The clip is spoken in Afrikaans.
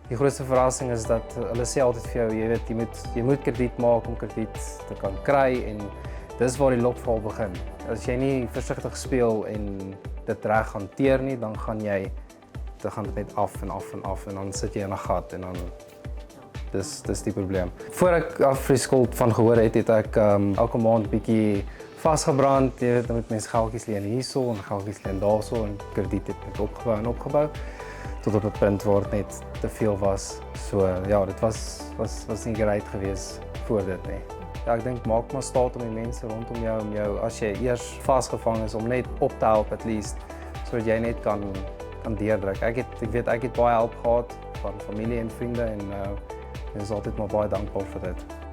Die grootste verrassing is dat hulle sê altyd vir jou, jy weet, jy moet krediet maak om krediet te kan kry en dis waar die lokval begin. As jy nie versigtig speel en dit reg hanteer nie, dan gaan dit net af en dan sit jy in 'n gat en dan dis die probleem. Voor ek afskuld van gehoor het ek elke maand bietjie vasgebrand, jy weet, met mense geldjies leen hierso en geldjies leen daarso en krediet het net opgebou tot op 'n punt waar dit net te veel was. So ja, dit was nie great geweest voor dit nie. Ja, ek dink maak maar staat om die mense rondom jou as jy eers vasgevang is om net op te help at least sodat jy net kan deurdruk. Ek het baie hulp gehad van familie en vriende en is altyd maar baie dankbaar vir dit.